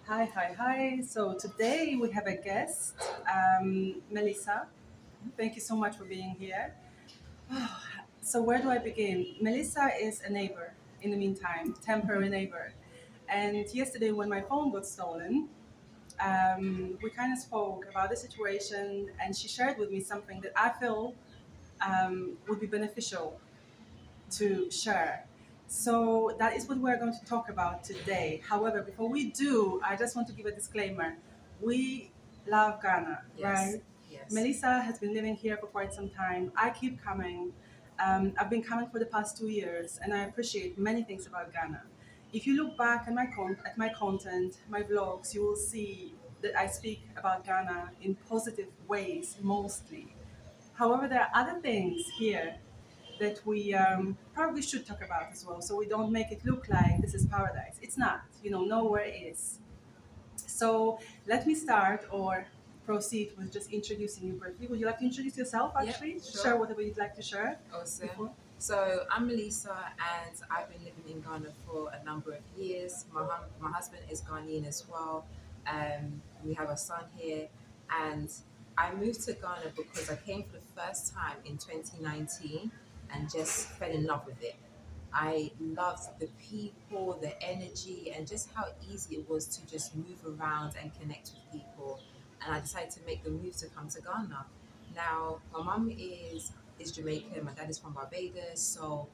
Hi, hi, hi. So today we have a guest, Melissa. Thank you so much for being here. So, where do I begin? Melissa is a neighbor in the meantime, temporary neighbor. And yesterday, when my phone got stolen, we kind of spoke about the situation, and she shared with me something that I feel would be beneficial to share. So that is what we're going to talk about today. However, before we do, I just want to give a disclaimer. We love Ghana, Yes, right? yes. Melissa has been living here for quite some time. I keep coming. I've been coming for the past 2 years, and I appreciate many things about Ghana. If you look back at my content, my vlogs, you will see that I speak about Ghana in positive ways mostly. However, there are other things here that we probably should talk about as well, so we don't make it look like this is paradise. It's not, nowhere is. So let me start or proceed with just introducing you briefly. Would you like to introduce yourself Yep, actually? Share sure. whatever you'd like to share Awesome. before? So I'm Melissa and I've been living in Ghana for a number of years. My husband is Ghanaian as well. We have a son here and I moved to Ghana because I came for the first time in 2019 and just fell in love with it. I loved the people, the energy, and just how easy it was to just move around and connect with people. And I decided to make the move to come to Ghana. Now, my mum is Jamaican, my dad is from Barbados, so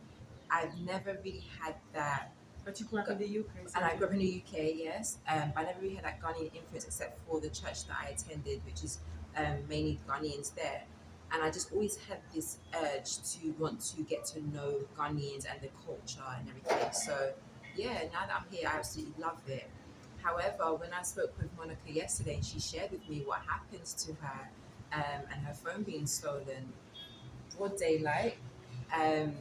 I've never really had that. But you grew up in the UK, And so I grew up in the UK, yes, but I never really had that Ghanaian influence except for the church that I attended, which is mainly Ghanaians there. And I just always had this urge to want to get to know Ghanaians and the culture and everything. So, yeah, now that I'm here, I absolutely love it. However, when I spoke with Monica yesterday and she shared with me what happened to her and her phone being stolen, broad daylight, um,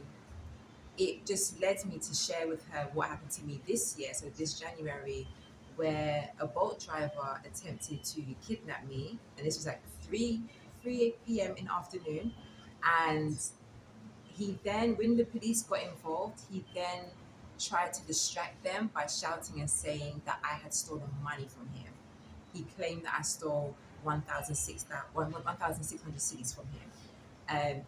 it just led me to share with her what happened to me this year, so this January, where a boat driver attempted to kidnap me, and this was like 3 p.m. in the afternoon, and he then, when the police got involved, he then tried to distract them by shouting and saying that I had stolen money from him. He claimed that I stole 1,600 cities from him.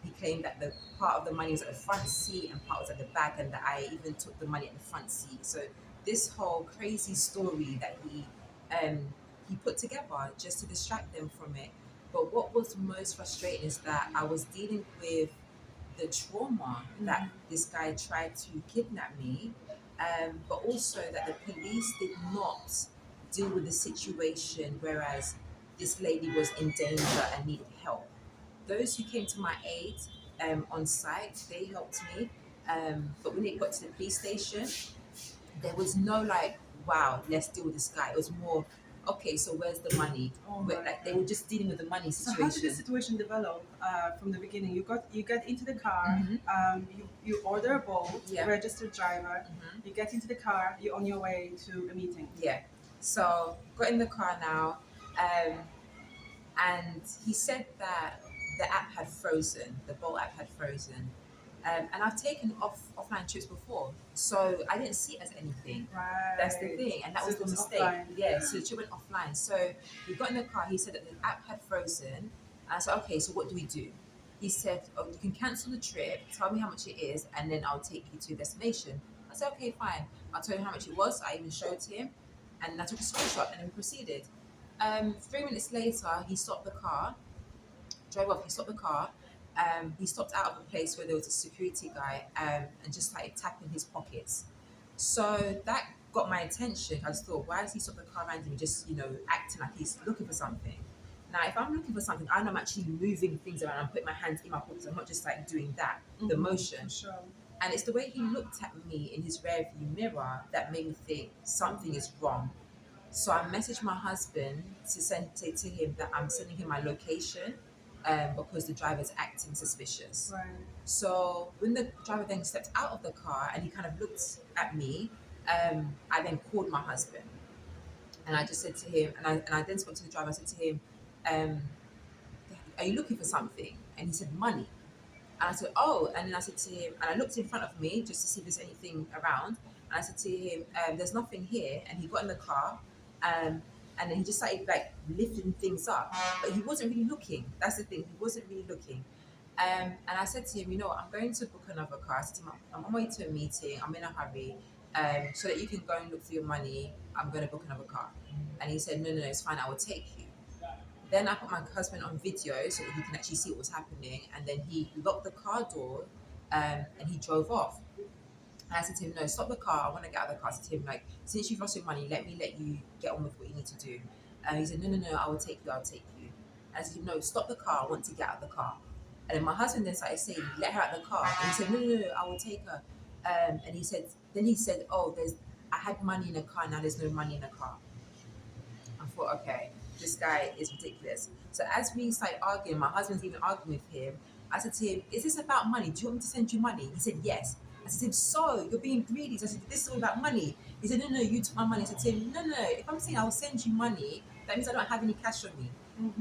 He claimed that the part of the money was at the front seat and part was at the back, and that I even took the money at the front seat. So this whole crazy story that he put together just to distract them from it. But what was most frustrating is that I was dealing with the trauma that this guy tried to kidnap me, but also that the police did not deal with the situation, whereas this lady was in danger and needed help. Those who came to my aid on site, they helped me. But when it got to the police station, there was no like, wow, let's deal with this guy. It was more, okay, so where's the money? Oh But my like they god. were just dealing with the money So how did this situation. situation develop from the beginning? You get into the car, Hmm. you order a boat, Yeah. registered driver, Hmm. you get into the car, you're on your way to a meeting. Yeah. So got in the car now, um, and he said that the app had frozen, the Bolt app had frozen. And I've taken offline trips before, so I didn't see it as anything. That's the Right. thing, and that So was it the was mistake. offline. Yeah, so the trip went offline. So we got in the car. He said that the app had frozen. And I said, okay, so what do we do? He said, oh, you can cancel the trip. Tell me how much it is, and then I'll take you to a destination. I said, okay, fine. I'll tell him how much it was. I even showed him, and I took a screenshot, and then we proceeded. 3 minutes later, he stopped the car, drove off. He stopped the car. He stopped out of a place where there was a security guy and just started tapping his pockets. So that got my attention. I just thought, why does he stop the car randomly, just acting like he's looking for something? Now, if I'm looking for something, I know I'm actually moving things around. I'm putting my hands in my pockets. I'm not just like doing that, the For motion. sure. And it's the way he looked at me in his rearview mirror that made me think something is wrong. So I messaged my husband to say to him that I'm sending him my location because the driver's acting suspicious. Right. So when the driver then stepped out of the car and he kind of looked at me, I then called my husband and I just said to him, and I then spoke to the driver. I said to him, um, "Are you looking for something?" And he said, "Money." And I said, "Oh." And then I said to him, and I looked in front of me just to see if there's anything around. And I said to him, "There's nothing here." And he got in the car And then he just started like lifting things up, but he wasn't really looking. That's the thing, he wasn't really looking. And I said to him, I'm going to book another car. I said to him, I'm on my way to a meeting. I'm in a hurry. So that you can go and look for your money, I'm going to book another car. And he said, no, no, no, it's fine. I will take you. Then I put my husband on video so that he can actually see what was happening. And then he locked the car door, and he drove off. And I said to him, no, stop the car. I want to get out of the car. I said to him, like, since you've lost your money, let me let you get on with what you need to do. And he said, no, no, no, I will take you. I'll take you. And I said to him, no, stop the car. I want to get out of the car. And then my husband then started saying, let her out of the car. And he said, no, no, no, no, I will take her. And then he said, oh, I had money in the car. Now there's no money in the car. I thought, okay, this guy is ridiculous. So as we started arguing, my husband's even arguing with him. I said to him, is this about money? Do you want me to send you money? He said, yes. I said to him, so you're being greedy. So I said, this is all about money. He said, no, no, you took my money. I said to him, no, no, if I'm saying I will send you money, that means I don't have any cash on me.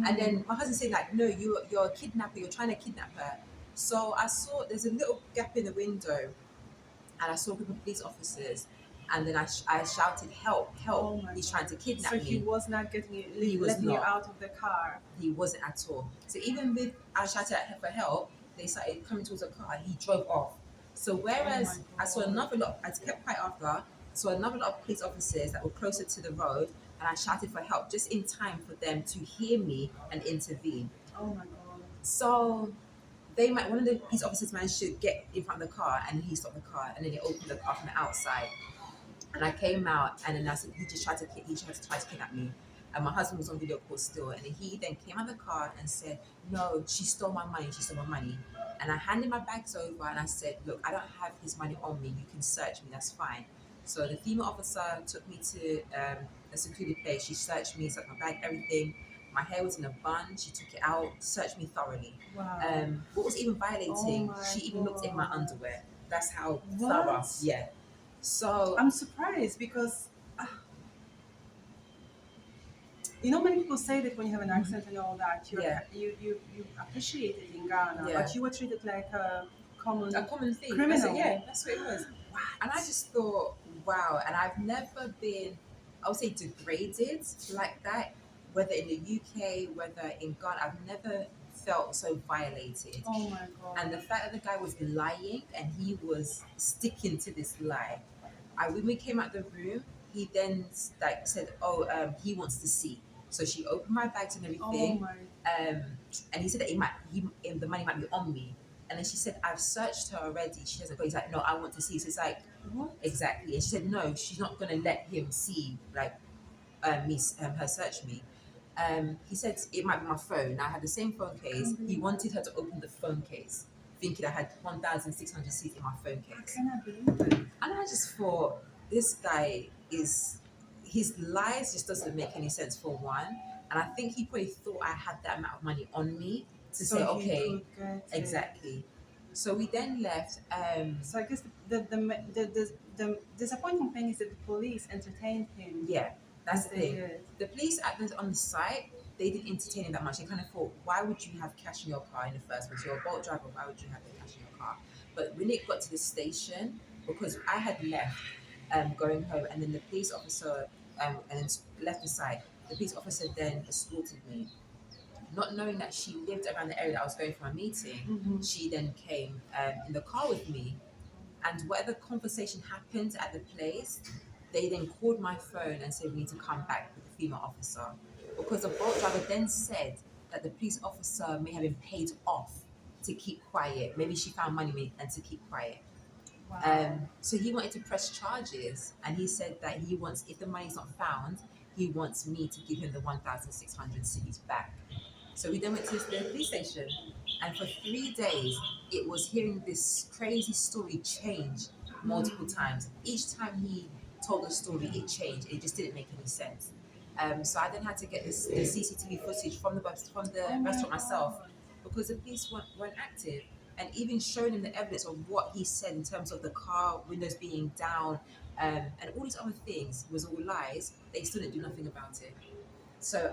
And then my husband said, like, no, you're a kidnapper. You're trying to kidnap her. So I saw there's a little gap in the window, and I saw a group of police officers, and then I shouted, help, help, Oh my he's God. trying to kidnap So me. he was not getting you, He was letting you not. out of the car. He wasn't at all. So even with I shouted at him for help, they started coming towards the car. He drove off. So whereas Oh my I saw God. another lot, I kept quiet after. I saw another lot of police officers that were closer to the road, and I shouted for help just in time for them to hear me and intervene. Oh my God. So one of the police officers managed to get in front of the car, and he stopped the car, and then he opened the car from the outside. And I came out, and then I said, he tried to try to kidnap me. And my husband was on video call still. And he then came out of the car and said, no, she stole my money. She stole my money. And I handed my bags over, and I said, look, I don't have his money on me. You can search me. That's fine. So the female officer took me to a security place. She searched me, searched my bag, everything. My hair was in a bun. She took it out, searched me thoroughly. Wow. What was even Oh violating? my She even looked in my God. underwear. That's how What? thorough. Yeah. So I'm surprised because many people say that when you have an accent and all that, Yeah. you appreciate it in Ghana, Yeah. but you were treated like a common A common thing. criminal. That's what it was. And I just thought, wow. And I've never been, I would say, degraded like that, whether in the UK, whether in Ghana. I've never felt so violated. Oh my God. And the fact that the guy was lying and he was sticking to this lie. When we came out the room, he then like said, "Oh, he wants to see." So she opened my bags and Oh everything, my. and he said that the money might be on me. And then she said, "I've searched her already. She hasn't got." He's like, "No, I want to see." So it's like, What? exactly. And she said, "No, she's not gonna let him see like her search me." He said it might be my phone. I had the same phone case. He wanted her to open the phone case, thinking I had 1,600 seats in my phone I case. cannot believe it. And I just thought, this guy his lies just doesn't make any sense for one. And I think he probably thought I had that amount of money on me to So say, he okay, could get it. exactly. So we then left. So I guess the disappointing thing is that the police entertained him Yeah, that's as the they thing. did. The police on the site, they didn't entertain him that much. They kind of thought, why would you have cash in your car in the first place? You're a boat driver, why would you have the cash in your car? But when it got to the station, because I had left going home, and then the police officer and then left the site, the police officer then escorted me. Not knowing that she lived around the area that I was going for a meeting, she then came in the car with me, and whatever conversation happened at the place, they then called my phone and said we need to come back with the female officer. Because the boat driver then said that the police officer may have been paid off to keep quiet. Maybe she found money and to keep quiet. Wow. So he wanted to press charges, and he said that if the money's not found, he wants me to give him the 1,600 cities back. So we then went to the police station, and for 3 days, it was hearing this crazy story change multiple times. Each time he told the story, it changed. It just didn't make any sense. So I then had to get the CCTV footage from the Oh my restaurant myself, God. because the police weren't active. And even showing him the evidence of what he said in terms of the car windows being down, and all these other things was all lies. They still didn't do nothing about it. So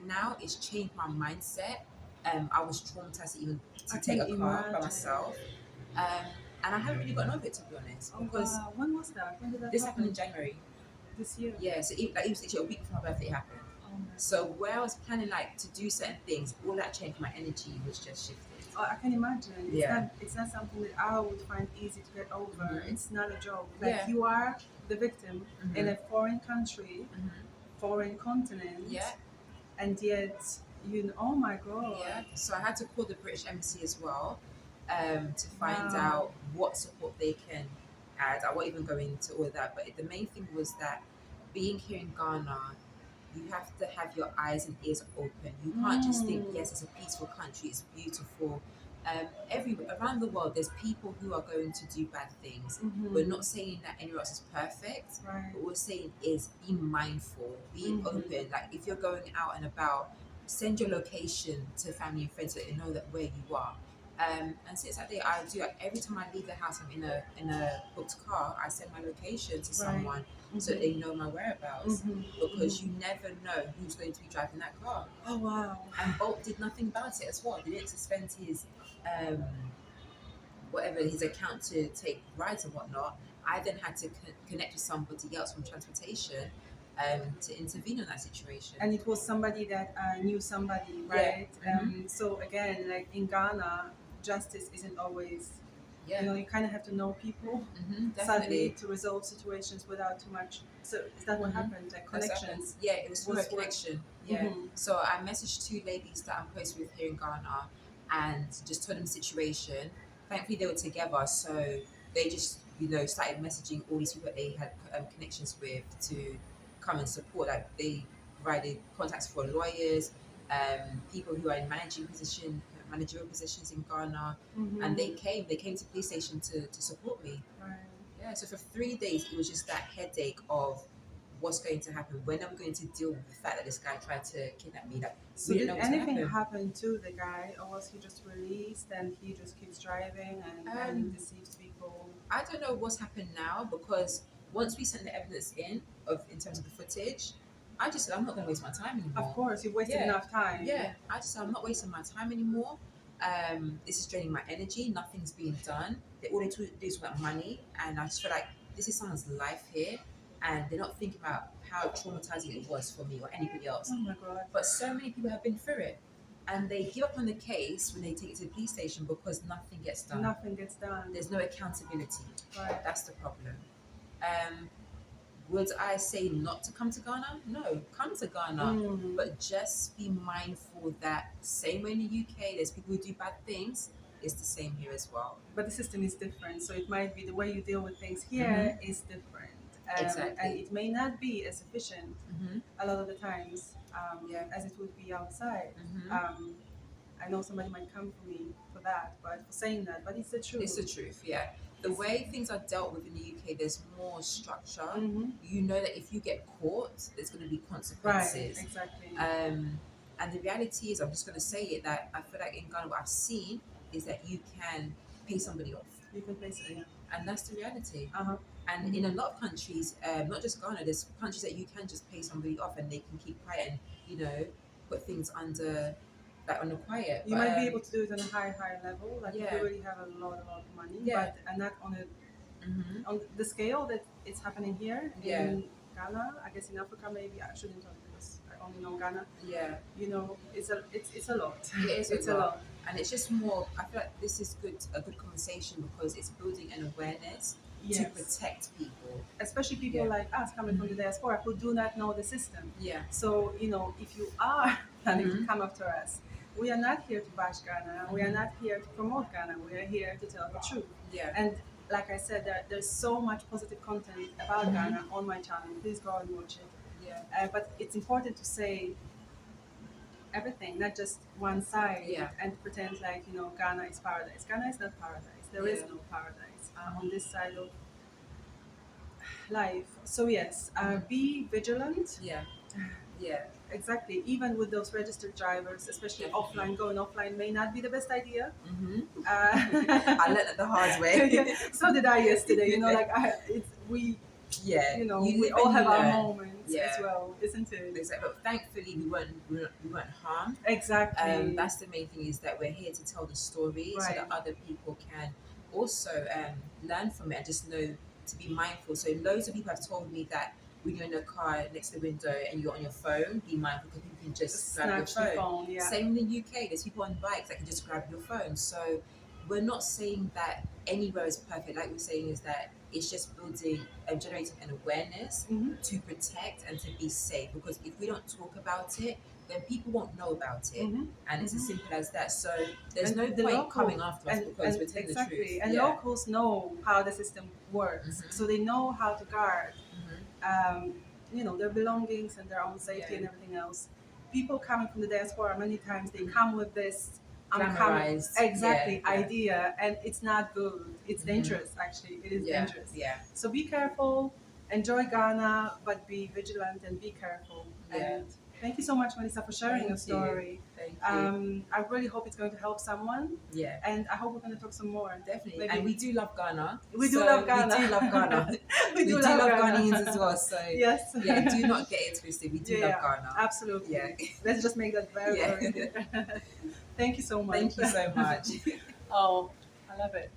now it's changed my mindset. I was traumatized even I to take can a car by imagine. myself, and I haven't really gotten over it, to be honest, Oh because wow. When was that? When did that this happened in happen? January. This year. Yeah, so it was literally a week before my birthday happened. Oh my So where I was planning like to do certain things, all that changed. My energy was just shifted. Oh, I can imagine. Yeah. It's not something that I would find easy to get over. Mhm. It's not a joke. Like Yeah. you are the victim in Mhm. a foreign country, Mhm. foreign continent, Yeah. and yet oh my god. Yeah. So I had to call the British Embassy as well, to find Wow. out what support they can add. I won't even go into all of that, but the main thing was that being here in Ghana, you have to have your eyes and ears open. You can't just think, Mm. yes, it's a peaceful country, it's beautiful. Everywhere around the world, there's people who are going to do bad things. Mhm. We're not saying that anywhere else is perfect. Right. What we're saying is be mindful, be Mhm. open. Like if you're going out and about, send your location to family and friends so they know that where you are. And since that day, I do like every time I leave the house, I'm in a booked car. I send my location to Right. someone so that they know my whereabouts, Mhm. because you never know who's going to be driving that car. Oh wow. And Bolt did nothing about it as well. They didn't suspend his um, whatever his account to take rides and whatnot. I then had to connect with somebody else from transportation, to intervene in that situation. And it was somebody that knew somebody, Yeah. right? So again, like in Ghana, justice isn't always. Yeah. You kind of have to know people, sadly, Definitely. to resolve situations without too much. So is that what Mhm. happened? Like That's what connections? happens. Yeah, it was through Was a what- connection. Yeah. Mhm. So I messaged two ladies that I'm close with here in Ghana and just told them the situation. Thankfully, they were together, so they just started messaging all these people that they had connections with to come and support. Like they provided contacts for lawyers, people who are in managerial positions in Ghana, Mhm. and they came. They came to the police station to support me. Right. Yeah, so for 3 days, it was just that headache of what's going to happen. When I'm going to deal with the fact that this guy tried to kidnap me. Like, So we didn't did know what's going to anything happen. happen to the guy, or was he just released and he just keeps driving and deceives people? I don't know what's happened now, because once we sent the evidence in terms of the footage, I just said I'm not going to waste my time anymore. Of course, you've wasted Yeah. enough time. Yeah, I just said I'm not wasting my time anymore. This is draining my energy. Nothing's being done. All they do is want money, and I just feel like this is someone's life here, and they're not thinking about how traumatizing it was for me or anybody else. Oh my god. But so many people have been through it, and they give up on the case when they take it to the police station because nothing gets done. Nothing gets done. There's no accountability. Right. That's the problem. Um, would I say not to come to Ghana? No, come to Ghana, Mm. but just be mindful that same way in the UK, there's people who do bad things. It's the same here as well. But the system is different, so it might be the way you deal with things here is different. Exactly. And it may not be as efficient Mm-hmm. a lot of the times Yeah. as it would be outside. Mm-hmm. I know somebody might come for me for that, but for saying that, but it's the truth. It's the truth, yeah. The way things are dealt with in the UK, there's more structure. Mhm. You know that if you get caught, there's going to be Right, consequences. exactly. And the reality is, I'm just going to say it, that I feel like in Ghana, what I've seen is that you can pay somebody off. You can place it, yeah. And that's the reality. Uh-huh. And in a lot of countries, not just Ghana, there's countries that you can just pay somebody off and they can keep quiet and, put things under, like on the quiet. You might be able to do it on a high level, like if Yeah. you really have a lot of money, Yeah. but not on Mm-hmm. on the scale that it's happening here Yeah. in Ghana. I guess in Africa maybe I shouldn't talk because I only know Ghana. Yeah. It's a lot. It is It's a lot. And it's just more, I feel like this is a good conversation because it's building an awareness to Yes. protect people. Especially people Yeah. like us coming from the diaspora who do not know the system. Yeah. So, if you are planning to Mhm. come after us, we are not here to bash Ghana. We are Mhm. not here to promote Ghana. We are here to tell the truth. Yeah. And like I said, there's so much positive content about Mhm. Ghana on my channel. Please go and watch it. Yeah. But it's important to say everything, not just one side, Yeah. and pretend like, Ghana is paradise. Ghana is not paradise. There is Yeah. no paradise on this side of life. So yes, be vigilant. Yeah. Yeah. Exactly. Even with those registered drivers, especially Definitely. going offline may not be the best idea. Mm-hmm. Uh, I learned it the hard way. yeah, so did I yesterday. We Yeah. You we live all and have you our learn. moments Yeah. as well, isn't it? Exactly. But thankfully, we weren't harmed. Exactly. That's the main thing, is that we're here to tell the story so Right. that other people can also learn from it and just know to be mindful. So loads of people have told me that when you're in a car next to the window and you're on your phone, be mindful because people can just grab your Snatch the phone. phone. Yeah. Same in the UK, there's people on bikes that can just grab your phone. So we're not saying that anywhere is perfect. Like we're saying is that it's just building and generating an awareness Hmm. to protect and to be safe. Because if we don't talk about it, then people won't know about it. Hmm. And it's as simple as that. So there's And no the point local coming after us because we're telling the truth. exactly, and Yeah. locals know how the system works, Mhm. so they know how to guard, Mhm. their belongings and their own safety Yeah. and everything else. People coming from the diaspora, many times they come with this "I'm coming" Glamorized. exactly Yeah. idea, and it's not good. It's Mhm. dangerous. Actually, it is Yeah. dangerous. Yeah. So be careful. Enjoy Ghana, but be vigilant and be careful. Yeah. And thank you so much, Melissa, for sharing your Thank you. story. Thank you. I really hope it's going to help someone, Yeah. and I hope we're going to talk some more. Definitely. Maybe And we do love Ghana. we do So love Ghana. We do love Ghana. We do do love love Ghana. Ghanaians as well. So Yes. yeah, do not get it twisted. We do Yeah, love Ghana. absolutely. Yeah. Let's just make that very, Yeah. very clear. Thank you so much. Thank you so much. Oh, I love it.